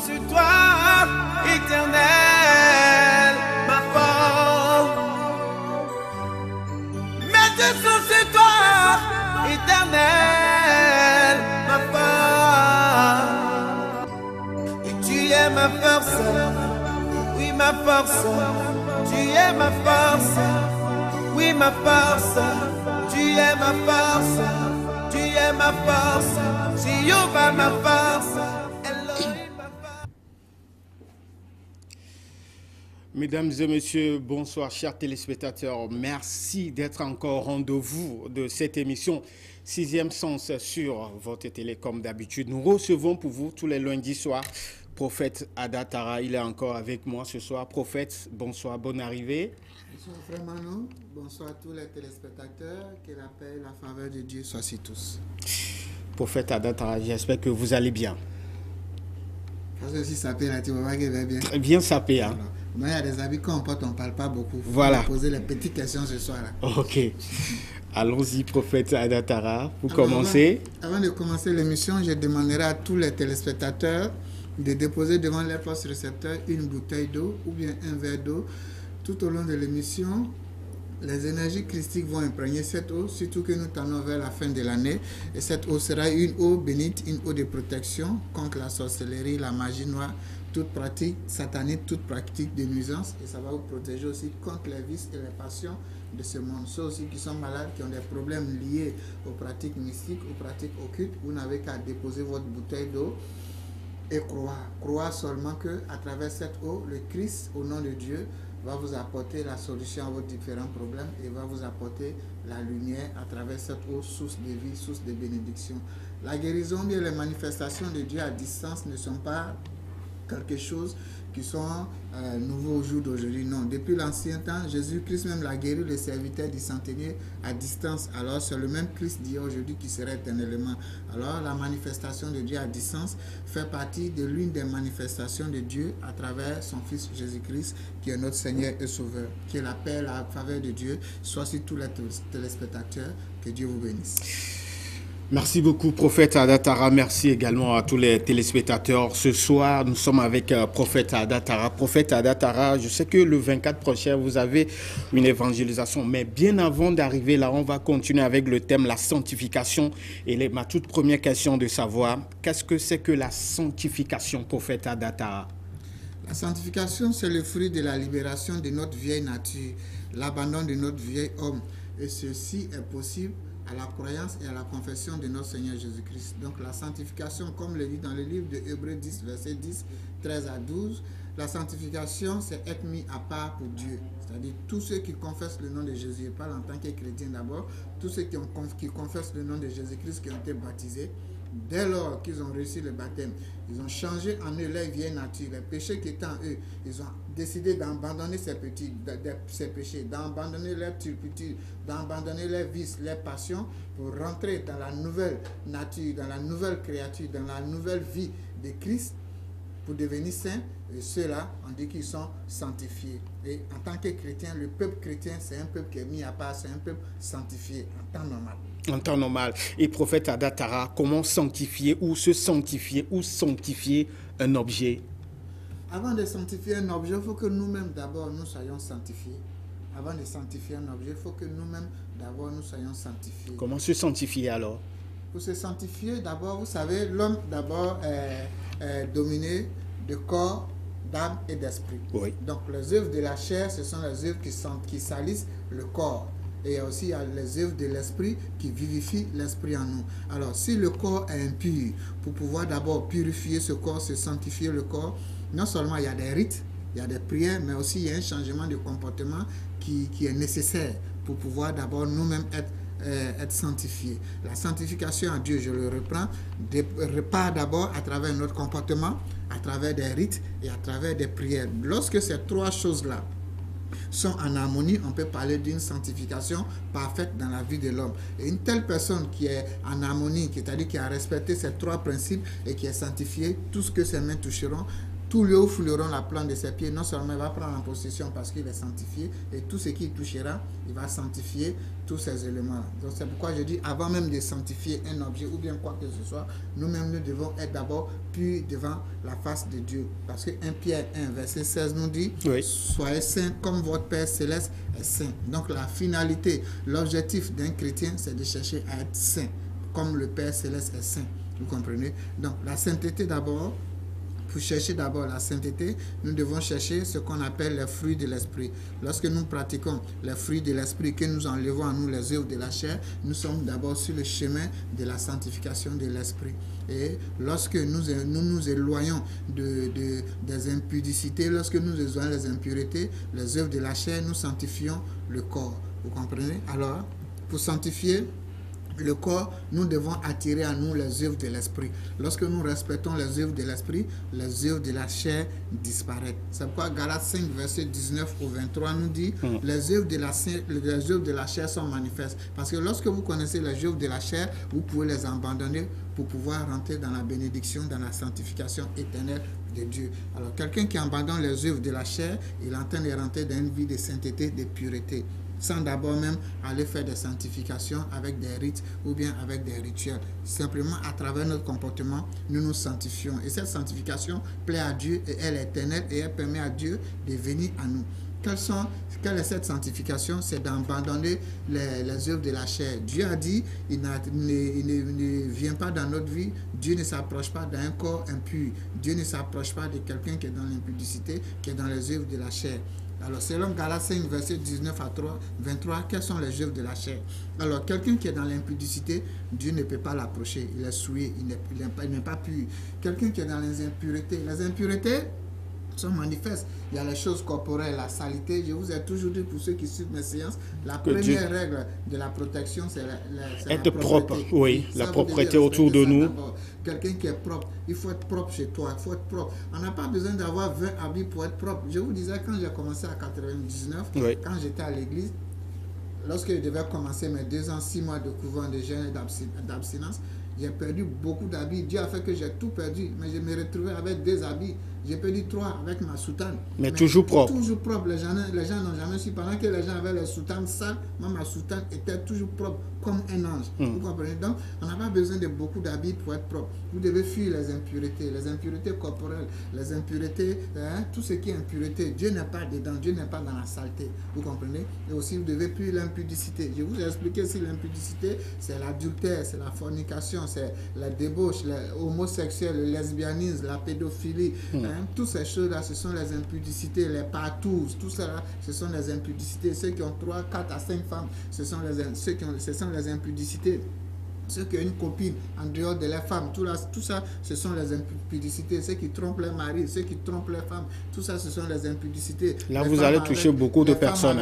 sur toi, éternel, ma force. Mes yeux sont sur toi, éternel, ma force. Et tu es ma force, oui ma force. Tu es ma force, oui ma force. Tu es ma force, tu es ma force. Jéhovah ma force. Mesdames et messieurs, bonsoir chers téléspectateurs. Merci d'être encore au rendez-vous de cette émission Sixième Sens sur votre télé. Comme d'habitude, nous recevons pour vous tous les lundis soirs Prophète Ada Tara. Il est encore avec moi ce soir. Prophète, bonsoir, bonne arrivée. Bonsoir frère Manu, bonsoir à tous les téléspectateurs. Que la paix et la faveur de Dieu soient sur tous. Prophète Ada Tara, j'espère que vous allez bien. Parce que si ça paie là, tu vas voir qu'il va bien. Bien sapé, hein. Voilà. Mais il y a des habits qu'on porte, on ne parle pas beaucoup. Faut voilà. Poser les petites questions ce soir là. Ok. Allons-y, Prophète Ada Tara, pour commencer. Avant de commencer l'émission, je demanderai à tous les téléspectateurs de déposer devant les postes récepteurs une bouteille d'eau ou bien un verre d'eau. Tout au long de l'émission, les énergies christiques vont imprégner cette eau, surtout que nous tendons vers la fin de l'année. Et cette eau sera une eau bénite, une eau de protection contre la sorcellerie, la magie noire, toute pratique satanique, toute pratique de nuisance. Et ça va vous protéger aussi contre les vices et les passions de ce monde. Ceux aussi qui sont malades, qui ont des problèmes liés aux pratiques mystiques, aux pratiques occultes, vous n'avez qu'à déposer votre bouteille d'eau et croire. Croire seulement qu'à travers cette eau, le Christ, au nom de Dieu, va vous apporter la solution à vos différents problèmes et va vous apporter la lumière à travers cette eau, source de vie, source de bénédiction. La guérison, bien les manifestations de Dieu à distance ne sont pas quelque chose qui sont nouveaux au jour d'aujourd'hui. Non, depuis l'ancien temps, Jésus-Christ même l'a guéri les serviteurs du centenier à distance. Alors c'est le même Christ d'hier aujourd'hui qui sera éternellement. Alors la manifestation de Dieu à distance fait partie de l'une des manifestations de Dieu à travers son Fils Jésus-Christ qui est notre Seigneur et Sauveur. Que la paix et la faveur de Dieu soient sur tous les téléspectateurs. Que Dieu vous bénisse. Merci beaucoup, Prophète Ada Tara. Merci également à tous les téléspectateurs. Ce soir, nous sommes avec Prophète Ada Tara. Prophète Ada Tara, je sais que le 24 prochain, vous avez une évangélisation. Mais bien avant d'arriver là, on va continuer avec le thème la sanctification. Et ma toute première question de savoir, qu'est-ce que c'est que la sanctification, Prophète Ada Tara? La sanctification, c'est le fruit de la libération de notre vieille nature, l'abandon de notre vieil homme. Et ceci est possible à la croyance et à la confession de notre Seigneur Jésus-Christ. Donc la sanctification, comme le dit dans le livre de Hébreux 10, verset 10, 13 à 12, la sanctification, c'est être mis à part pour Dieu. C'est-à-dire tous ceux qui confessent le nom de Jésus, je parle en tant que chrétien d'abord, tous ceux qui confessent le nom de Jésus-Christ, qui ont été baptisés, dès lors qu'ils ont reçu le baptême, ils ont changé en eux leur vieille nature, les péchés qui étaient en eux, ils ont décidé d'abandonner ces péchés, d'abandonner leur turpitude, d'abandonner leurs vices, leurs passions, pour rentrer dans la nouvelle nature, dans la nouvelle créature, dans la nouvelle vie de Christ, pour devenir saints. Et ceux-là, on dit qu'ils sont sanctifiés. Et en tant que chrétien, le peuple chrétien, c'est un peuple qui est mis à part, c'est un peuple sanctifié en temps normal. En temps normal. Et Prophète Ada Tara, comment sanctifier ou se sanctifier ou sanctifier un objet? Avant de sanctifier un objet, il faut que nous-mêmes d'abord nous soyons sanctifiés. Avant de sanctifier un objet, il faut que nous-mêmes d'abord nous soyons sanctifiés. Comment se sanctifier alors? Pour se sanctifier, d'abord, vous savez, l'homme d'abord est dominé de corps, d'âme et d'esprit. Oui. Donc les œuvres de la chair, ce sont les œuvres qui salissent le corps. Et il y a aussi les œuvres de l'esprit qui vivifient l'esprit en nous. Alors si le corps est impur, pour pouvoir d'abord purifier ce corps, se sanctifier le corps, non seulement il y a des rites, il y a des prières, mais aussi il y a un changement de comportement qui est nécessaire pour pouvoir d'abord nous-mêmes être sanctifiés. La sanctification à Dieu, je le reprends, repart d'abord à travers notre comportement, à travers des rites et à travers des prières. Lorsque ces trois choses-là sont en harmonie, on peut parler d'une sanctification parfaite dans la vie de l'homme. Et une telle personne qui est en harmonie, c'est-à-dire qui a respecté ces trois principes et qui est sanctifiée, tout ce que ses mains toucheront Tout lieu où fouleront la plante de ses pieds, non seulement il va prendre en possession parce qu'il est sanctifié, et tout ce qui touchera, il va sanctifier tous ces éléments. Donc c'est pourquoi je dis, avant même de sanctifier un objet ou bien quoi que ce soit, nous-mêmes nous devons être d'abord purs devant la face de Dieu. Parce que 1 Pierre 1, verset 16 nous dit, oui. Soyez saints comme votre Père Céleste est saint. Donc la finalité, l'objectif d'un chrétien, c'est de chercher à être saint, comme le Père Céleste est saint. Vous comprenez? Donc la sainteté d'abord. Pour chercher d'abord la sainteté, nous devons chercher ce qu'on appelle les fruits de l'esprit. Lorsque nous pratiquons les fruits de l'esprit, que nous enlevons à nous les œuvres de la chair, nous sommes d'abord sur le chemin de la sanctification de l'esprit. Et lorsque nous éloignons des impudicités, lorsque nous éloignons les impuretés, les œuvres de la chair, nous sanctifions le corps. Vous comprenez? Alors, pour sanctifier le corps, nous devons attirer à nous les œuvres de l'esprit. Lorsque nous respectons les œuvres de l'esprit, les œuvres de la chair disparaissent. C'est pourquoi Galates 5, verset 19 au 23 nous dit les œuvres de la chair sont manifestes. Parce que lorsque vous connaissez les œuvres de la chair, vous pouvez les abandonner pour pouvoir rentrer dans la bénédiction, dans la sanctification éternelle de Dieu. Alors quelqu'un qui abandonne les œuvres de la chair, il est en train de rentrer dans une vie de sainteté, de pureté, sans d'abord même aller faire des sanctifications avec des rites ou bien avec des rituels. Simplement, à travers notre comportement, nous nous sanctifions. Et cette sanctification plaît à Dieu et elle est éternelle et elle permet à Dieu de venir à nous. Quelle est cette sanctification? C'est d'abandonner les œuvres de la chair. Dieu a dit, il ne vient pas dans notre vie, Dieu ne s'approche pas d'un corps impur. Dieu ne s'approche pas de quelqu'un qui est dans l'impudicité, qui est dans les œuvres de la chair. Alors, selon Galates 5, verset 19 à 23, quelles sont les œuvres de la chair? Alors, quelqu'un qui est dans l'impudicité, Dieu ne peut pas l'approcher. Il est souillé, il n'est pas pur. Quelqu'un qui est dans les impuretés sont manifestes. Il y a les choses corporelles, la saleté. Je vous ai toujours dit, pour ceux qui suivent mes séances, la première règle de la protection, c'est être propre. Oui, la propreté autour de nous. Quelqu'un qui est propre, il faut être propre chez toi, il faut être propre. On n'a pas besoin d'avoir 20 habits pour être propre. Je vous disais, quand j'ai commencé à 99, quand j'étais à l'église, lorsque je devais commencer mes 2 ans, 6 mois de couvent de jeûne et d'abstinence, j'ai perdu beaucoup d'habits. Dieu a fait que j'ai tout perdu, mais je me retrouvais avec 2 habits. J'ai perdu 3 avec ma soutane. Mais toujours propre. Toujours propre. Les gens n'ont jamais su. Pendant que les gens avaient les soutanes sales, moi, ma soutane était toujours propre, comme un ange. Vous comprenez? Donc, on n'a pas besoin de beaucoup d'habits pour être propre. Vous devez fuir les impuretés corporelles, les impuretés, tout ce qui est impureté. Dieu n'est pas dedans, Dieu n'est pas dans la saleté. Vous comprenez? Et aussi, vous devez fuir l'impudicité. Je vous ai expliqué si l'impudicité, c'est l'adultère, c'est la fornication, c'est la débauche, l'homosexuel, le lesbianisme, la pédophilie. Toutes ces choses-là, ce sont les impudicités, les patous, tout ça, ce sont les impudicités. Ceux qui ont 3, 4 à 5 femmes, ce sont les impudicités. Ceux qui ont une copine en dehors de la femme, tout ça, ce sont les impudicités. Ceux qui trompent les maris, ceux qui trompent les femmes, tout ça, ce sont les impudicités. Là, vous allez toucher beaucoup de personnes.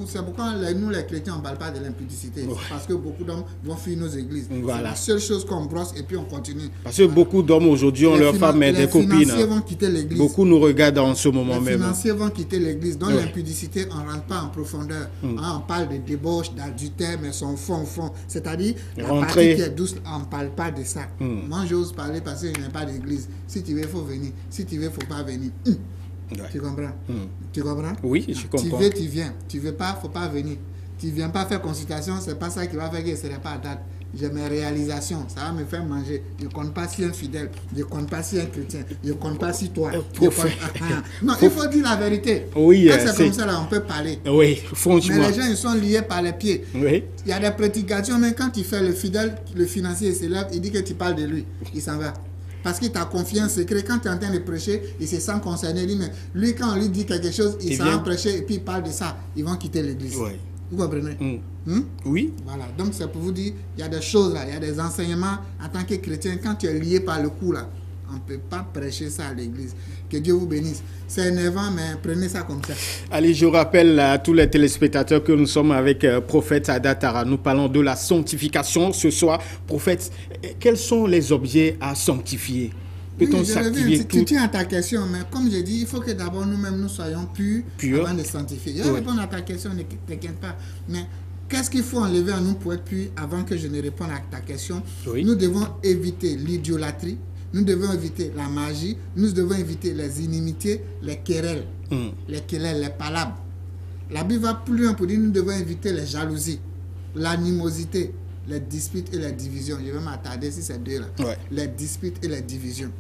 C'est pourquoi nous, les chrétiens, on ne parle pas de l'impudicité. Parce que beaucoup d'hommes vont fuir nos églises. Voilà. C'est la seule chose qu'on brosse et puis on continue. Parce que beaucoup d'hommes aujourd'hui ont leurs femmes et des copines. Les financiers vont quitter l'église. Beaucoup nous regardent en ce moment même. Les financiers vont quitter l'église. Dans l'impudicité, on ne rentre pas en profondeur. On parle de débauche, d'adultère, mais son fond. C'est-à-dire, la partie qui est douce, on ne parle pas de ça. Moi, j'ose parler parce que je n'ai pas d'église. Si tu veux, il faut venir. Si tu veux, il ne faut pas venir. Tu comprends? Tu comprends? Oui, je comprends. Tu veux, tu viens. Tu ne veux pas, il ne faut pas venir. Tu ne viens pas faire consultation, ce n'est pas ça qui va faire que ce n'est pas à date. J'ai mes réalisations, ça va me faire manger. Je ne compte pas si un fidèle, je ne compte pas si un chrétien, je ne compte pas si toi. Non, il faut dire la vérité. Oui, quand c'est comme ça, là, on peut parler. Oui, franchement. Mais les gens, ils sont liés par les pieds. Oui. Il y a des prédications, mais quand tu fais le fidèle, le financier se lève, il dit que tu parles de lui. Il s'en va. Parce qu'il t'a confiance secret. Quand tu es en train de prêcher, il se sent concerné. Mais lui, quand on lui dit quelque chose, il s'en va prêcher et puis il parle de ça. Ils vont quitter l'église. Oui. Vous comprenez? Oui. Voilà, donc c'est pour vous dire, il y a des choses là, il y a des enseignements en tant que chrétien, quand tu es lié par le cou là, on ne peut pas prêcher ça à l'église. Que Dieu vous bénisse. C'est énervant, mais prenez ça comme ça. Allez, je rappelle à tous les téléspectateurs que nous sommes avec Prophète Adatara. Nous parlons de la sanctification ce soir. Prophète, quels sont les objets à sanctifier? Peut-on s'activer tout? Tu tiens à ta question, mais comme je dis, il faut que d'abord nous-mêmes nous soyons purs avant de sanctifier. Je vais répondre à ta question, ne t'inquiète pas. Mais qu'est-ce qu'il faut enlever à nous pour être purs avant que je ne réponde à ta question? Nous devons éviter l'idolâtrie, nous devons éviter la magie, nous devons éviter les inimitiés, les querelles, les palabres. La Bible va plus loin pour dire nous devons éviter les jalousies, l'animosité, les disputes et les divisions. Je vais m'attarder sur ces deux-là. Ouais. Les disputes et les divisions.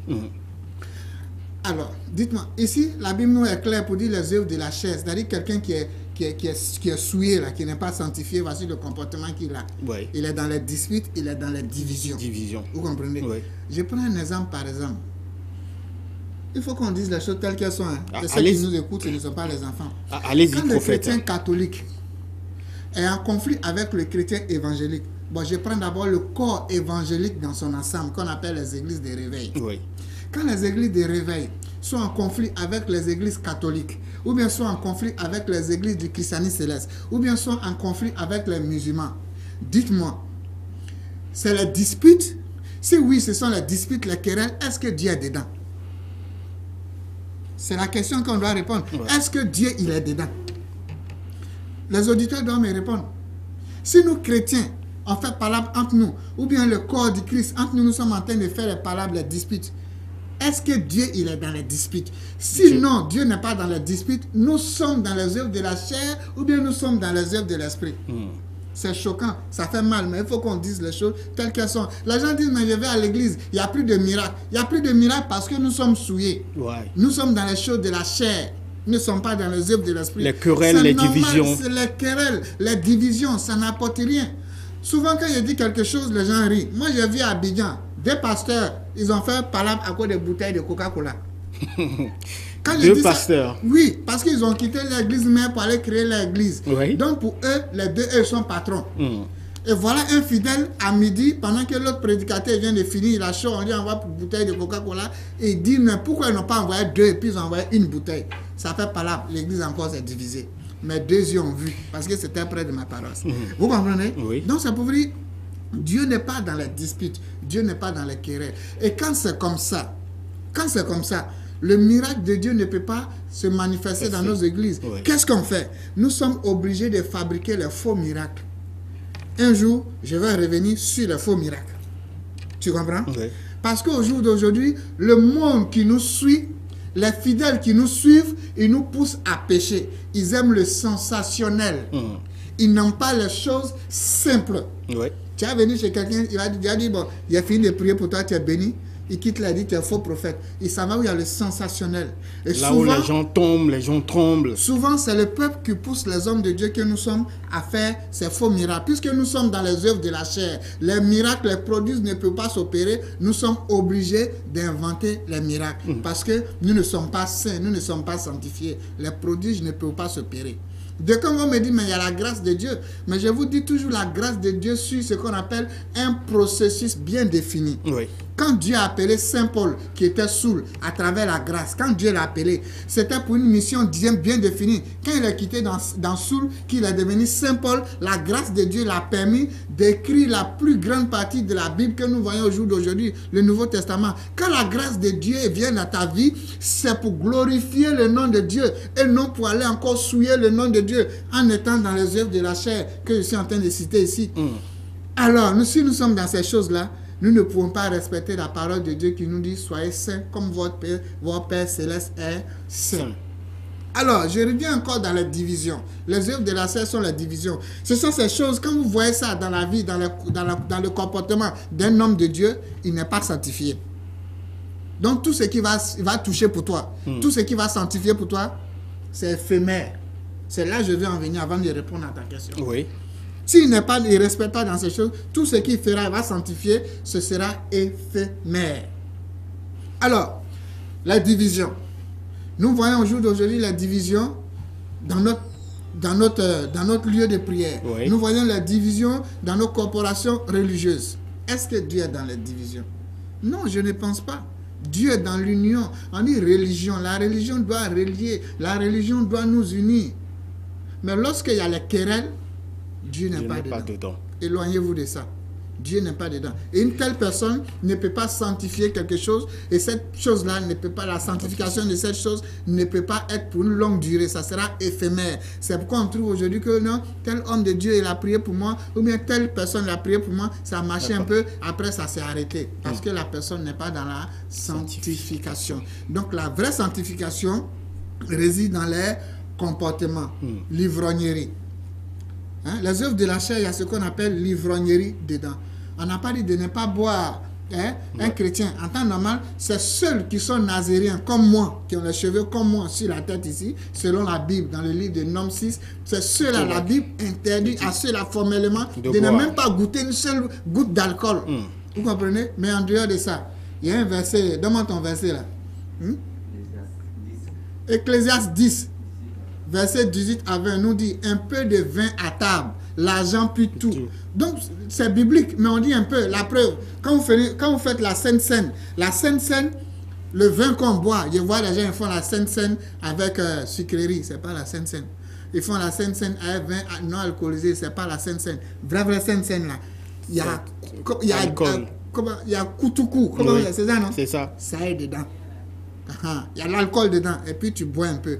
Alors, dites-moi, ici, la Bible nous est claire pour dire les œuvres de la chair, c'est-à-dire quelqu'un qui est souillé, là, qui n'est pas sanctifié, voici le comportement qu'il a. Ouais. Il est dans les disputes, il est dans les divisions. Vous comprenez? Ouais. Je prends un exemple, par exemple. Il faut qu'on dise les choses telles qu'elles sont. Hein. Ceux qui nous écoutent, ce ne sont pas les enfants. Allez-y, quand le chrétien catholique est en conflit avec le chrétien évangélique, bon, je prends d'abord le corps évangélique dans son ensemble, qu'on appelle les églises de réveil. Oui. Quand les églises de réveil sont en conflit avec les églises catholiques, ou bien sont en conflit avec les églises du christianisme céleste, ou bien sont en conflit avec les musulmans, dites-moi, c'est les disputes? Si oui, ce sont les disputes, les querelles, est-ce que Dieu est dedans? C'est la question qu'on doit répondre. Ouais. Est-ce que Dieu, il est dedans? Les auditeurs doivent me répondre. Si nous, chrétiens, on fait palabre entre nous, ou bien le corps du Christ, entre nous, nous sommes en train de faire les palabres, les disputes, est-ce que Dieu, il est dans les disputes? Sinon, Dieu n'est pas dans les disputes, nous sommes dans les œuvres de la chair, ou bien nous sommes dans les œuvres de l'esprit. C'est choquant, ça fait mal, mais il faut qu'on dise les choses telles qu'elles sont. Les gens disent, mais je vais à l'église, il n'y a plus de miracles. Il n'y a plus de miracles parce que nous sommes souillés. Ouais. Nous sommes dans les choses de la chair. Nous ne sommes pas dans les œuvres de l'esprit. Les querelles, les divisions. Les querelles, les divisions, ça n'apporte rien. Souvent, quand je dis quelque chose, les gens rient. Moi, j'ai vu à Abidjan, des pasteurs, ils ont fait palabre à cause des bouteilles de Coca-Cola. Deux pasteurs. Ça, oui, parce qu'ils ont quitté l'église mère pour aller créer l'église. Oui. Donc pour eux, les deux, eux sont patrons. Et voilà un fidèle à midi, pendant que l'autre prédicateur vient de finir la show, on lui envoie une bouteille de Coca-Cola et il dit, mais pourquoi ils n'ont pas envoyé deux et puis ils ont envoyé une bouteille? Ça fait palabre, l'église encore s'est divisée. Mais deux yeux ont vu, parce que c'était près de ma paroisse. Vous comprenez? Oui. Donc ça pour vous dire, Dieu n'est pas dans les disputes, Dieu n'est pas dans les querelles. Et quand c'est comme ça, le miracle de Dieu ne peut pas se manifester dans nos églises. Oui. Qu'est-ce qu'on fait? Nous sommes obligés de fabriquer les faux miracles. Un jour, je vais revenir sur les faux miracles. Tu comprends? Oui. Parce qu'au jour d'aujourd'hui, le monde qui nous suit, les fidèles qui nous suivent, ils nous poussent à pécher. Ils aiment le sensationnel. Ils n'aiment pas les choses simples. Oui. Tu es venu chez quelqu'un, il va dire, bon, il a fini de prier pour toi, tu es béni. Il quitte la dit, tu es faux prophète. Il s'en va où il y a le sensationnel. Et là souvent, où les gens tombent, les gens tremblent. Souvent, c'est le peuple qui pousse les hommes de Dieu que nous sommes à faire ces faux miracles. Puisque nous sommes dans les œuvres de la chair, les miracles, les prodiges ne peuvent pas s'opérer. Nous sommes obligés d'inventer les miracles. Parce que nous ne sommes pas saints, nous ne sommes pas sanctifiés. Les prodiges ne peuvent pas s'opérer. De quand on me dit, mais il y a la grâce de Dieu. Mais je vous dis toujours, la grâce de Dieu suit ce qu'on appelle un processus bien défini. Oui. Quand Dieu a appelé Saint Paul, qui était saoul, à travers la grâce, quand Dieu l'a appelé, c'était pour une mission bien définie. Quand il est quitté dans Soul, qu'il est devenu Saint Paul, la grâce de Dieu l'a permis d'écrire la plus grande partie de la Bible que nous voyons au jour d'aujourd'hui, le Nouveau Testament. Quand la grâce de Dieu vient dans ta vie, c'est pour glorifier le nom de Dieu et non pour aller encore souiller le nom de Dieu en étant dans les œuvres de la chair que je suis en train de citer ici. Alors, si nous sommes dans ces choses-là, nous ne pouvons pas respecter la parole de Dieu qui nous dit « Soyez saints comme votre Père céleste est saint ». Alors, je reviens encore dans les divisions. Les œuvres de la chair sont les divisions. Ce sont ces choses, quand vous voyez ça dans la vie, dans le comportement d'un homme de Dieu, il n'est pas sanctifié. Donc, tout ce qui va toucher pour toi, tout ce qui va sanctifier pour toi, c'est éphémère. C'est là que je vais en venir avant de répondre à ta question. Oui. S'il ne respecte pas dans ces choses, tout ce qu'il fera, il va sanctifier, ce sera éphémère. Alors, la division. Nous voyons au jour d'aujourd'hui la division dans notre lieu de prière. Oui. Nous voyons la division dans nos corporations religieuses. Est-ce que Dieu est dans la division? Non, je ne pense pas. Dieu est dans l'union. On dit religion. La religion doit relier. La religion doit nous unir. Mais lorsqu'il y a les querelles, Dieu n'est pas dedans. Éloignez-vous de ça. Dieu n'est pas dedans. Et une telle personne ne peut pas sanctifier quelque chose, et cette chose-là ne peut pas, la sanctification de cette chose ne peut pas être pour une longue durée, ça sera éphémère. C'est pourquoi on trouve aujourd'hui que non, tel homme de Dieu il a prié pour moi, ou bien telle personne a prié pour moi, ça a marché un peu, après ça s'est arrêté, parce que la personne n'est pas dans la sanctification. Donc la vraie sanctification réside dans les comportements, l'ivrognerie. Hein? Les œuvres de la chair, il y a ce qu'on appelle l'ivrognerie dedans. On n'a pas dit de ne pas boire. Hein? Un chrétien, en temps normal, c'est ceux qui sont nazériens, comme moi, qui ont les cheveux comme moi sur la tête ici, selon la Bible, dans le livre de Nom 6, c'est ceux-là, la Bible interdit à ceux-là formellement de ne même pas goûter une seule goutte d'alcool. Vous comprenez? Mais en dehors de ça, il y a un verset, donne-moi ton verset là. Ecclésiaste 10, verset 18 à 20, nous dit un peu de vin à table, l'argent puis tout. Donc, c'est biblique, mais on dit un peu, la preuve. Quand vous faites la Sainte Seine, le vin qu'on boit, je vois les gens ils font la Sainte Seine avec sucrerie, c'est pas la Sainte Seine. Ils font la Sainte Seine avec vin non alcoolisé, c'est pas la Sainte Seine. Vraie Sainte Seine là. Il y a Koutoukou, c'est ça non? C'est ça. Ça est dedans. Il y a l'alcool dedans, et puis tu bois un peu.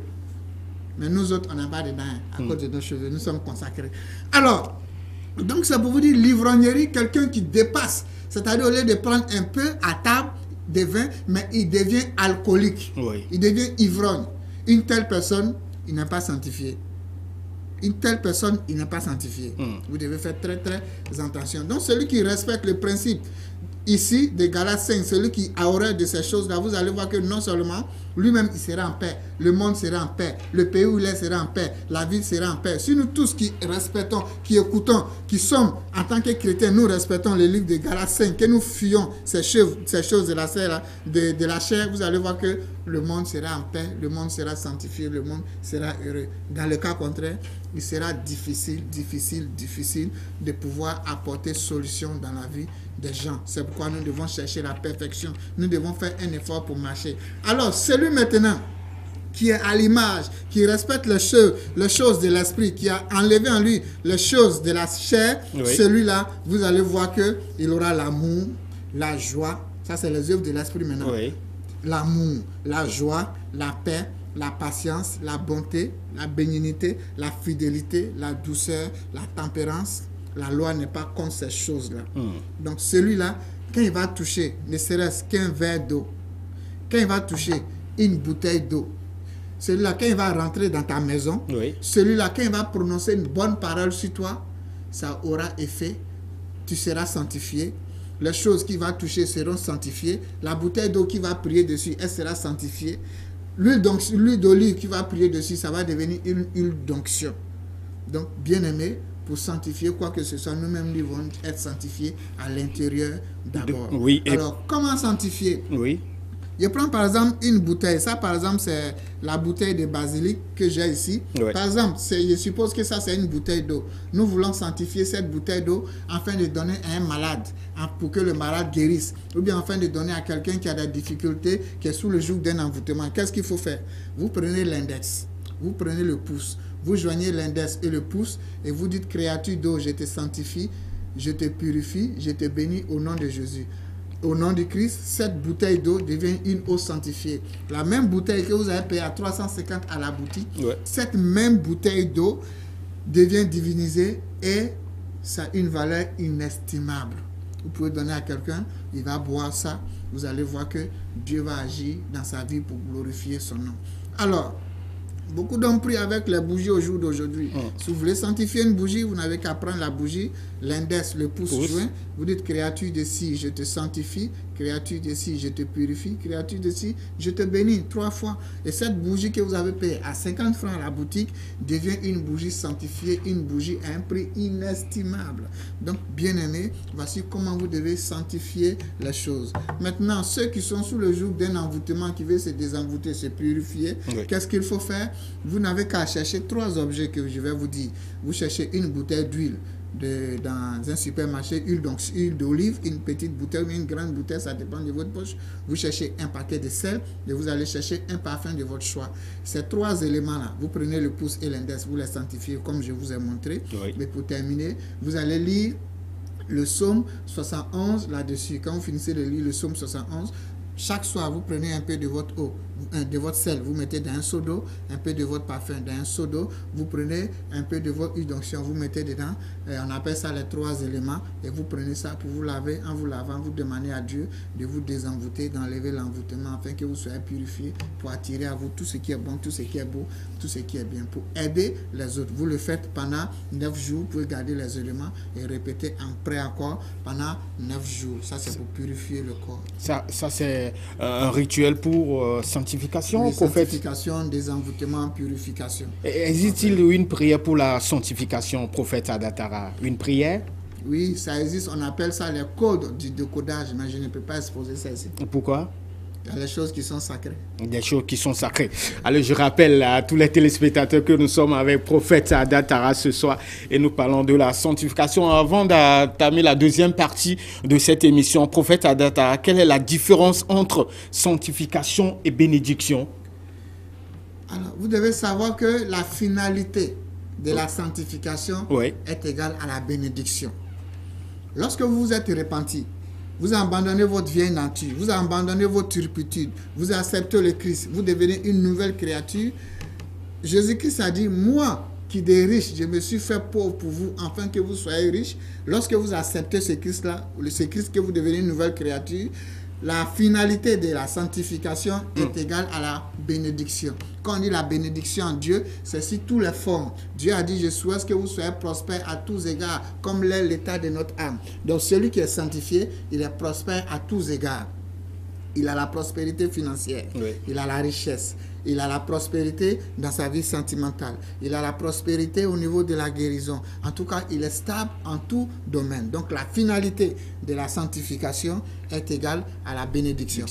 Mais nous autres, on n'a pas dedans, à cause de nos cheveux, nous sommes consacrés. Alors, donc c'est pour vous dire, l'ivrognerie, quelqu'un qui dépasse, c'est-à-dire au lieu de prendre un peu à table de vin, mais il devient alcoolique, il devient ivrogne. Une telle personne, il n'est pas sanctifié. Une telle personne, il n'est pas sanctifié. Vous devez faire très très attention. Donc celui qui respecte le principe ici de Galates 5, celui qui a horreur de ces choses-là, vous allez voir que non seulement lui-même il sera en paix, le monde sera en paix, le pays où il est sera en paix, la ville sera en paix. Si nous tous qui respectons, qui écoutons, qui sommes en tant que chrétiens, nous respectons le livre de Galates 5, que nous fuyons ces choses de la chair, de la chair, vous allez voir que le monde sera en paix, le monde sera sanctifié, le monde sera heureux. Dans le cas contraire, il sera difficile de pouvoir apporter solution dans la vie des gens. C'est pourquoi nous devons chercher la perfection. Nous devons faire un effort pour marcher. Alors, celui maintenant qui est à l'image, qui respecte les choses de l'esprit, qui a enlevé en lui les choses de la chair, celui-là, vous allez voir qu'il aura l'amour, la joie. Ça, c'est les œuvres de l'esprit maintenant. L'amour, la joie, la paix, la patience, la bonté, la bénignité, la fidélité, la douceur, la tempérance. La loi n'est pas contre ces choses-là. Donc celui-là, quand il va toucher, ne serait-ce qu'un verre d'eau, quand il va toucher une bouteille d'eau, celui-là, quand il va rentrer dans ta maison, celui-là, quand il va prononcer une bonne parole sur toi, ça aura effet, tu seras sanctifié. Les choses qu'il va toucher seront sanctifiées. La bouteille d'eau qui va prier dessus, elle sera sanctifiée. L'huile d'olive qui va prier dessus, ça va devenir une huile d'onction. Donc, bien aimé, pour sanctifier quoi que ce soit, nous-mêmes nous devons être sanctifiés à l'intérieur d'abord. Alors, comment sanctifier? Je prends par exemple une bouteille. Ça, par exemple, c'est la bouteille de basilic que j'ai ici. Par exemple, je suppose que ça, c'est une bouteille d'eau. Nous voulons sanctifier cette bouteille d'eau afin de donner à un malade, pour que le malade guérisse. Ou bien afin de donner à quelqu'un qui a des difficultés, qui est sous le joug d'un envoûtement. Qu'est-ce qu'il faut faire? Vous prenez l'index, vous prenez le pouce, vous joignez l'index et le pouce et vous dites, créature d'eau, je te sanctifie, je te purifie, je te bénis au nom de Jésus. Au nom de Christ, cette bouteille d'eau devient une eau sanctifiée. La même bouteille que vous avez payée à 350 à la boutique, cette même bouteille d'eau devient divinisée et ça a une valeur inestimable. Vous pouvez donner à quelqu'un, il va boire ça, vous allez voir que Dieu va agir dans sa vie pour glorifier son nom. Alors, beaucoup d'hommes prient avec les bougies au jour d'aujourd'hui. Si vous voulez sanctifier une bougie, vous n'avez qu'à prendre la bougie, l'index, le pouce joint. Vous dites, créature de ci, je te sanctifie. Créature de ci, je te purifie. Créature de ci, je te bénis 3 fois. Et cette bougie que vous avez payée à 50 francs à la boutique devient une bougie sanctifiée, une bougie à un prix inestimable. Donc, bien aimé, voici comment vous devez sanctifier les choses. Maintenant, ceux qui sont sous le joug d'un envoûtement, qui veulent se désenvoûter, se purifier, qu'est-ce qu'il faut faire? Vous n'avez qu'à chercher 3 objets que je vais vous dire. Vous cherchez une bouteille d'huile dans un supermarché, huile d'olive, une petite bouteille ou une grande bouteille, ça dépend de votre poche. Vous cherchez un paquet de sel et vous allez chercher un parfum de votre choix. Ces 3 éléments-là, vous prenez le pouce et l'index, vous les sanctifiez comme je vous ai montré. Mais pour terminer, vous allez lire le psaume 71 là-dessus. Quand vous finissez de lire le psaume 71, chaque soir, vous prenez un peu de votre eau, de votre sel, vous mettez dans un seau d'eau, un peu de votre parfum dans un seau d'eau, vous prenez un peu de votre huile d'onction, vous mettez dedans, on appelle ça les 3 éléments, et vous prenez ça pour vous laver. En vous lavant, vous demandez à Dieu de vous désenvoûter, d'enlever l'envoûtement, afin que vous soyez purifiés, pour attirer à vous tout ce qui est bon, tout ce qui est beau, tout ce qui est bien, pour aider les autres. Vous le faites pendant 9 jours, vous pouvez garder les éléments et répéter en pré-accord pendant 9 jours. Ça, c'est pour purifier le corps. Ça c'est un rituel pour sanctification, Oui, prophète. sanctification, désenvoûtement, purification. Existe-t-il une prière pour la sanctification, prophète Adatara? Une prière? Oui, ça existe. On appelle ça les codes du décodage, mais je ne peux pas exposer ça ici. Pourquoi? Il y a les choses qui sont sacrées. Des choses qui sont sacrées. Alors, je rappelle à tous les téléspectateurs que nous sommes avec prophète Adatara ce soir et nous parlons de la sanctification. Avant d'entamer la deuxième partie de cette émission, prophète Adatara, quelle est la différence entre sanctification et bénédiction? Alors, vous devez savoir que la finalité de la sanctification est égale à la bénédiction. Lorsque vous vous êtes repenti, vous abandonnez votre vieille nature, vous abandonnez votre turpitude, vous acceptez le Christ, vous devenez une nouvelle créature. Jésus-Christ a dit, moi qui des riches, je me suis fait pauvre pour vous, afin que vous soyez riches. Lorsque vous acceptez ce Christ-là, ce Christ que vous devenez une nouvelle créature, la finalité de la sanctification est égale à la bénédiction. Quand on dit la bénédiction en Dieu, c'est sur toutes les formes. Dieu a dit, je souhaite que vous soyez prospères à tous égards, comme l'est l'état de notre âme. Donc celui qui est sanctifié, il est prospère à tous égards. Il a la prospérité financière, il a la richesse, il a la prospérité dans sa vie sentimentale, il a la prospérité au niveau de la guérison. En tout cas, il est stable en tout domaine. Donc la finalité de la sanctification est égale à la bénédiction.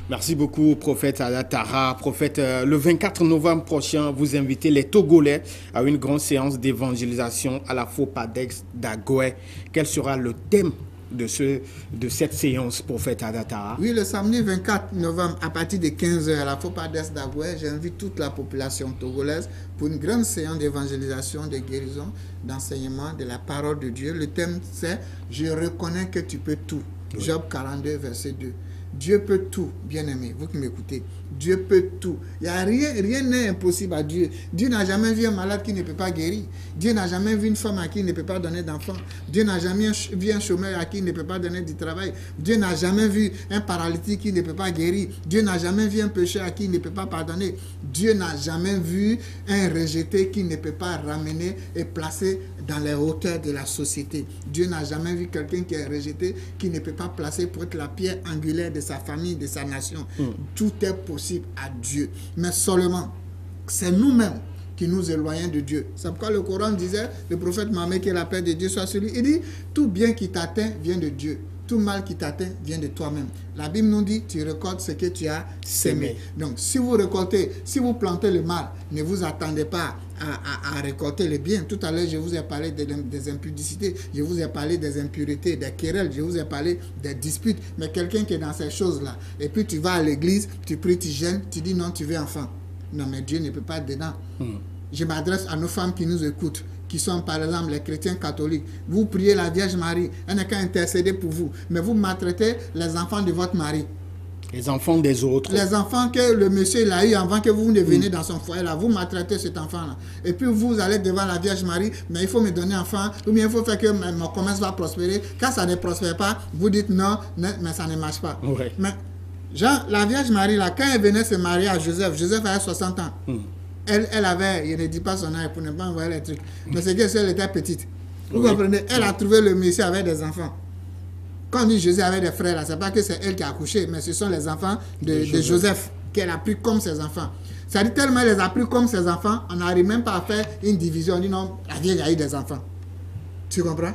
Merci beaucoup, prophète Adatara. Prophète, le 24 novembre prochain, vous invitez les Togolais à une grande séance d'évangélisation à la FOPADEX d'Agoué. Quel sera le thème de cette séance, prophète Adatara? Oui, le samedi 24 novembre, à partir de 15h, à la FOPADEX d'Agoué, j'invite toute la population togolaise pour une grande séance d'évangélisation, de guérison, d'enseignement de la parole de Dieu. Le thème, c'est « Je reconnais que tu peux tout ». Job 42, verset 2. Dieu peut tout, bien-aimé, vous qui m'écoutez. Dieu peut tout. Il y a rien n'est impossible à Dieu. Dieu n'a jamais vu un malade qui ne peut pas guérir. Dieu n'a jamais vu une femme à qui il ne peut pas donner d'enfant. Dieu n'a jamais vu un chômeur à qui il ne peut pas donner du travail. Dieu n'a jamais vu un paralytique qui ne peut pas guérir. Dieu n'a jamais vu un pécheur à qui il ne peut pas pardonner. Dieu n'a jamais vu un rejeté qui ne peut pas ramener et placer dans les hauteurs de la société. Dieu n'a jamais vu quelqu'un qui est rejeté qui ne peut pas placer pour être la pierre angulaire de sa famille, de sa nation. Tout est possible à Dieu. Mais seulement, c'est nous-mêmes qui nous éloignons de Dieu. C'est pourquoi le Coran disait, le prophète Mahomet, que la paix de Dieu soit sur lui, il dit, tout bien qui t'atteint vient de Dieu. Tout mal qui t'atteint vient de toi-même. La Bible nous dit, tu récoltes ce que tu as sémé. Donc, si vous récoltez, si vous plantez le mal, ne vous attendez pas à récolter le bien. Tout à l'heure, je vous ai parlé des impudicités, je vous ai parlé des impuretés, des querelles, je vous ai parlé des disputes. Mais quelqu'un qui est dans ces choses-là, et puis tu vas à l'église, tu pries, tu gênes, tu dis non, tu veux enfant. Non, mais Dieu ne peut pas être dedans. Je m'adresse à nos femmes qui nous écoutent, qui sont par exemple les chrétiens catholiques. Vous priez la Vierge Marie, elle n'est qu'à intercéder pour vous. Mais vous maltraitez les enfants de votre mari. Les enfants des autres. Les enfants que le monsieur il a eu avant que vous ne veniez dans son foyer là, vous maltraitez cet enfant-là. Et puis vous allez devant la Vierge Marie, mais il faut me donner un enfant, ou bien il faut faire que mon commerce va prospérer. Quand ça ne prospère pas, vous dites non, mais ça ne marche pas. Mais genre, la Vierge Marie là, quand elle venait se marier à Joseph, Joseph avait 60 ans. Elle avait, je ne dis pas son âge pour ne pas envoyer les trucs, mais c'est qu'elle était petite. Vous comprenez? Elle a trouvé le monsieur avec des enfants. Quand on dit Joseph avait des frères, là, c'est pas que c'est elle qui a accouché, mais ce sont les enfants de Joseph qu'elle a pris comme ses enfants. Ça dit tellement elle les a pris comme ses enfants, on n'arrive même pas à faire une division. On dit non, la vieille a eu des enfants. Tu comprends?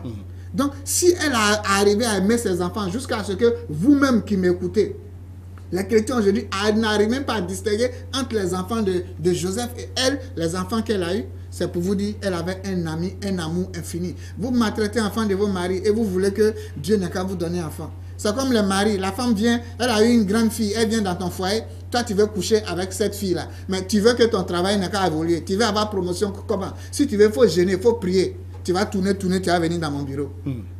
Donc, si elle a arrivé à aimer ses enfants jusqu'à ce que vous-même qui m'écoutez, les chrétiens aujourd'hui n'arrivent même pas à distinguer entre les enfants de Joseph et elle, les enfants qu'elle a eus. C'est pour vous dire, elle avait un ami, un amour infini. Vous maltraitez enfant de vos maris et vous voulez que Dieu n'ait qu'à vous donner enfant. C'est comme le mari, la femme vient, elle a eu une grande fille, elle vient dans ton foyer, toi tu veux coucher avec cette fille-là. Mais tu veux que ton travail n'ait qu'à évoluer, tu veux avoir promotion, comment? Si tu veux, il faut gêner, il faut prier. Tu vas tourner, tu vas venir dans mon bureau.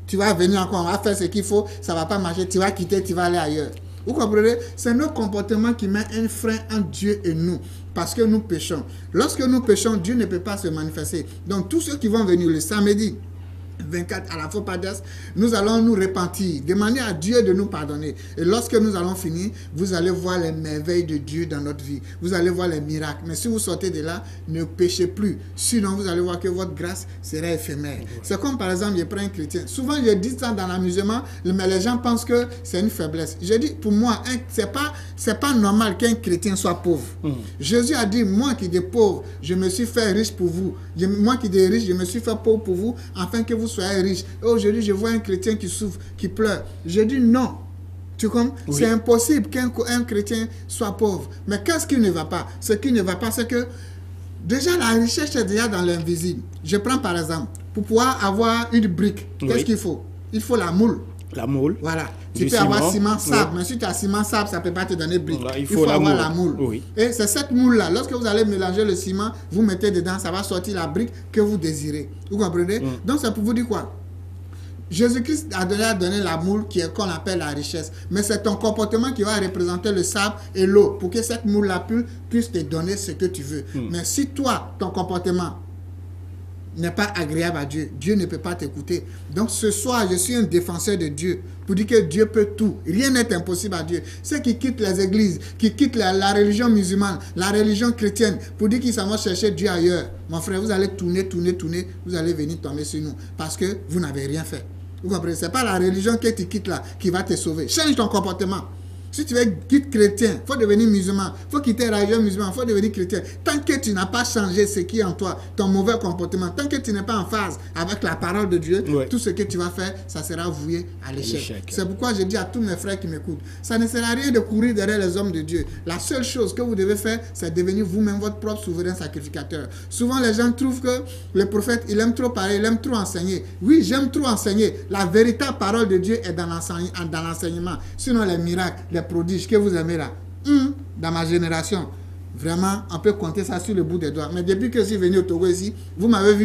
Tu vas venir encore, on va faire ce qu'il faut, ça ne va pas marcher, tu vas quitter, tu vas aller ailleurs. Vous comprenez? C'est notre comportement qui met un frein entre Dieu et nous. Parce que nous péchons. Lorsque nous péchons, Dieu ne peut pas se manifester. Donc tous ceux qui vont venir le samedi 24 à la Fopades, nous allons nous repentir, demander à Dieu de nous pardonner. Et lorsque nous allons finir, vous allez voir les merveilles de Dieu dans notre vie. Vous allez voir les miracles. Mais si vous sortez de là, ne péchez plus. Sinon, vous allez voir que votre grâce sera éphémère. C'est comme par exemple, je prends un chrétien. Souvent, je dis ça dans l'amusement, mais les gens pensent que c'est une faiblesse. Je dis, pour moi, c'est pas normal qu'un chrétien soit pauvre. Jésus a dit, moi qui suis pauvre, je me suis fait riche pour vous. Moi qui suis riche, je me suis fait pauvre pour vous, afin que vous soyez riche. Et aujourd'hui, je vois un chrétien qui souffre, qui pleure. Je dis non. Tu comprends? Oui. C'est impossible qu'un chrétien soit pauvre. Mais qu'est-ce qui ne va pas? Ce qui ne va pas, c'est que déjà la richesse est déjà dans l'invisible. Je prends par exemple, pour pouvoir avoir une brique, qu'est-ce qu'il faut? Il faut la moule. La moule. Voilà. Tu peux avoir ciment, sable, mais si tu as ciment, sable, ça ne peut pas te donner brique. Voilà, il faut avoir la moule. Oui. Et c'est cette moule-là. Lorsque vous allez mélanger le ciment, vous mettez dedans, ça va sortir la brique que vous désirez. Vous comprenez? Donc, c'est pour vous dire quoi? Jésus-Christ a donné la moule qu'on appelle la richesse. Mais c'est ton comportement qui va représenter le sable et l'eau pour que cette moule-là puisse te donner ce que tu veux. Mais si toi, ton comportement n'est pas agréable à Dieu, Dieu ne peut pas t'écouter. Donc ce soir, je suis un défenseur de Dieu pour dire que Dieu peut tout. Rien n'est impossible à Dieu. Ceux qui quittent les églises, qui quittent la religion musulmane, la religion chrétienne, pour dire qu'ils s'en vont chercher Dieu ailleurs, mon frère, vous allez tourner, vous allez venir tomber sur nous parce que vous n'avez rien fait. Vous comprenez? Ce n'est pas la religion que tu quittes là qui va te sauver. Change ton comportement. Si tu veux quitter chrétien, il faut devenir musulman. Il faut quitter la religion musulmane, il faut devenir chrétien. Tant que tu n'as pas changé ce qui est en toi, ton mauvais comportement, tant que tu n'es pas en phase avec la parole de Dieu, tout ce que tu vas faire, ça sera voué à l'échec. C'est pourquoi je dis à tous mes frères qui m'écoutent, ça ne sert à rien de courir derrière les hommes de Dieu. La seule chose que vous devez faire, c'est devenir vous-même votre propre souverain sacrificateur. Souvent, les gens trouvent que le prophète, il aime trop parler, il aime trop enseigner. Oui, j'aime trop enseigner. La véritable parole de Dieu est dans l'enseignement. Sinon, les miracles, les prodiges que vous aimez là, dans ma génération, vraiment, on peut compter ça sur le bout des doigts. Mais depuis que je suis venu au Togo ici, vous m'avez vu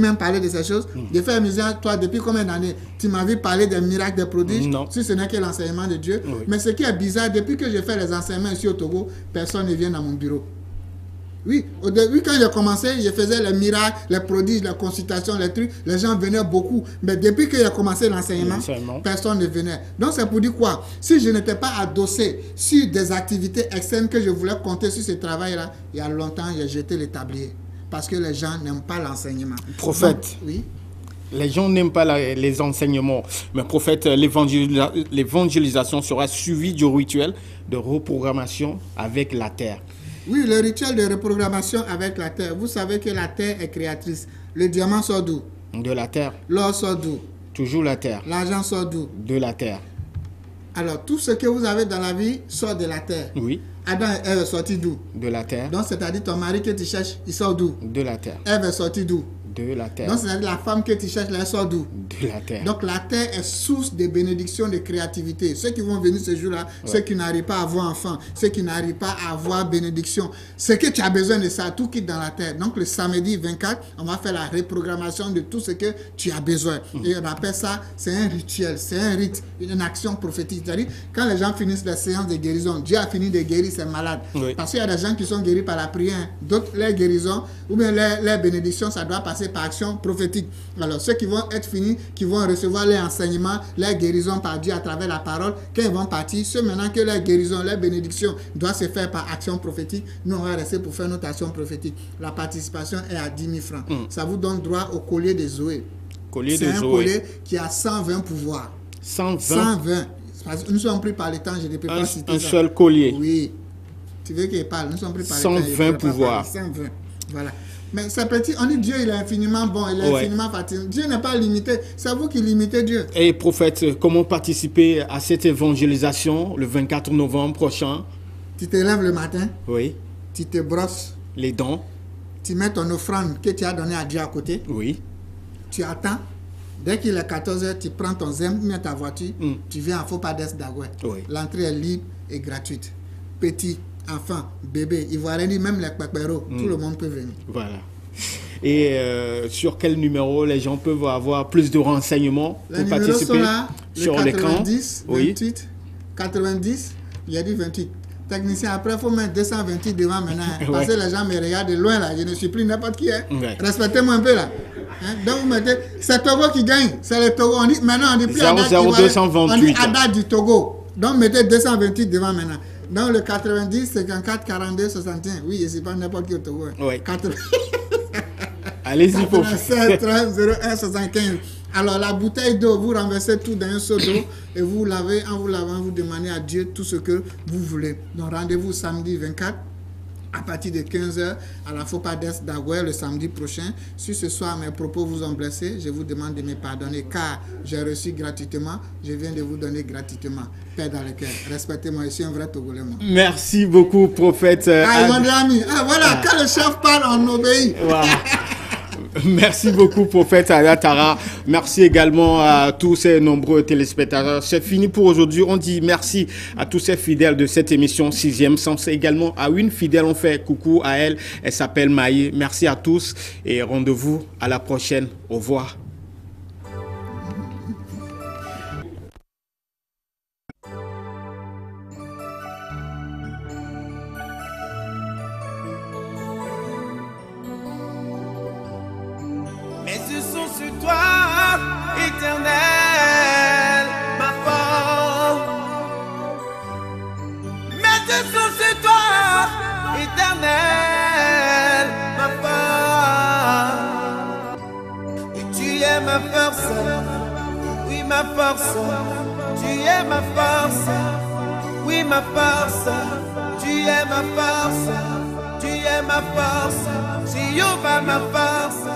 même parler de ces choses. J'ai fait amuser toi depuis combien d'années? Tu m'as vu parler des miracles, des prodiges? Non. Si ce n'est que l'enseignement de Dieu. Oui. Mais ce qui est bizarre, depuis que j'ai fait les enseignements ici au Togo, personne ne vient dans mon bureau. Oui, au début, quand j'ai commencé, je faisais les miracles, les prodiges, les consultations, les trucs. Les gens venaient beaucoup. Mais depuis que j'ai commencé l'enseignement, personne ne venait. Donc, c'est pour dire quoi? Si je n'étais pas adossé sur des activités externes que je voulais compter sur ce travail-là, il y a longtemps, j'ai jeté le tablier. Parce que les gens n'aiment pas l'enseignement. Prophète. Donc, oui. Les gens n'aiment pas les enseignements. Mais prophète, l'évangélisation sera suivie du rituel de reprogrammation avec la terre. Oui, le rituel de reprogrammation avec la terre. Vous savez que la terre est créatrice. Le diamant sort d'où? De la terre. L'or sort d'où? Toujours la terre. L'argent sort d'où? De la terre. Alors, tout ce que vous avez dans la vie sort de la terre. Oui. Adam et Ève est sorti d'où? De la terre. Donc, c'est-à-dire ton mari que tu cherches, il sort d'où? De la terre. Ève est sortie d'où? De la terre. Donc, c'est-à-dire la femme que tu cherches, elle sort d'où? De la terre. Donc, la terre est source de bénédiction, de créativité. Ceux qui vont venir ce jour-là, ceux qui n'arrivent pas à avoir enfant, ceux qui n'arrivent pas à avoir bénédiction, ce que tu as besoin de ça, tout quitte dans la terre. Donc, le samedi 24, on va faire la reprogrammation de tout ce que tu as besoin. Et on appelle ça, c'est un rituel, c'est un rite, une action prophétique. C'est-à-dire, quand les gens finissent la séance de guérison, Dieu a fini de guérir ses malades. Oui. Parce qu'il y a des gens qui sont guéris par la prière, d'autres, les guérisons, ou bien les bénédictions, ça doit passer par action prophétique. Alors, ceux qui vont être finis, qui vont recevoir les enseignements, les guérisons par Dieu à travers la parole, quand ils vont partir, ceux maintenant que les guérisons, les bénédictions doivent se faire par action prophétique, nous on va rester pour faire notre action prophétique. La participation est à 10 000 francs. Ça vous donne droit au collier de Zoé. C'est un collier qui a 120 pouvoirs. 120. Parce que nous sommes pris par le temps, je ne peux pas citer un seul collier. Oui. Tu veux qu'il parle? Nous sommes pris par le temps. 120 pouvoirs. 120. Voilà. Mais c'est petit, on dit Dieu, il est infiniment bon, il est infiniment fatigant. Dieu n'est pas limité, c'est vous qui limitez Dieu. Et prophète, comment participer à cette évangélisation le 24 novembre prochain? Tu te lèves le matin. Oui. Tu te brosses les dents. Tu mets ton offrande que tu as donnée à Dieu à côté. Oui. Tu attends. Dès qu'il est 14h, tu prends ton zem, tu mets ta voiture, tu viens à Fopades d'Agoué. Oui. L'entrée est libre et gratuite. Petit, enfant, bébé, ivoirien, même les pépéros, tout le monde peut venir. Voilà. Et sur quel numéro les gens peuvent avoir plus de renseignements pour participer là, sur l'écran? 90, 28, 90, il a dit 28. Technicien, après, il faut mettre 228 devant maintenant. Parce que les gens me regardent de loin là. Je ne suis plus n'importe qui. Respectez-moi un peu là. Donc vous mettez, c'est Togo qui gagne. C'est le Togo. Maintenant, on dit plus Haddad d'Ivoire, on dit Haddad du Togo. Donc mettez 228 devant maintenant. Donc le 90, 54, 42, 61. Oui, je ne suis pas n'importe qui au Togo. Oui. 80... Allez-y pour 87, 30, 01, 75. Alors la bouteille d'eau, vous renversez tout dans un seau d'eau et vous lavez. En vous lavant, vous demandez à Dieu tout ce que vous voulez. Donc rendez-vous samedi 24 à partir de 15h à la Fopa d'Est d'Agouer le samedi prochain. Si ce soir mes propos vous ont blessé, je vous demande de me pardonner car j'ai reçu gratuitement. Je viens de vous donner gratuitement. Paix dans le cœur. Respectez-moi, je suis un vrai Togolais. Merci beaucoup, prophète. Voilà, quand le chef parle, on obéit. Wow. Merci beaucoup, prophète Adatara. Merci également à tous ces nombreux téléspectateurs. C'est fini pour aujourd'hui. On dit merci à tous ces fidèles de cette émission 6e sens. Également à une fidèle, on fait coucou à elle. Elle s'appelle Maï. Merci à tous et rendez-vous à la prochaine. Au revoir. Mes yeux sont sur toi, éternel, ma force. Mes yeux sont sur toi, éternel, ma force. Et tu es ma force, oui ma force. Tu es ma force, oui ma force. Tu es ma force, tu es ma force. Jéhovah ma force.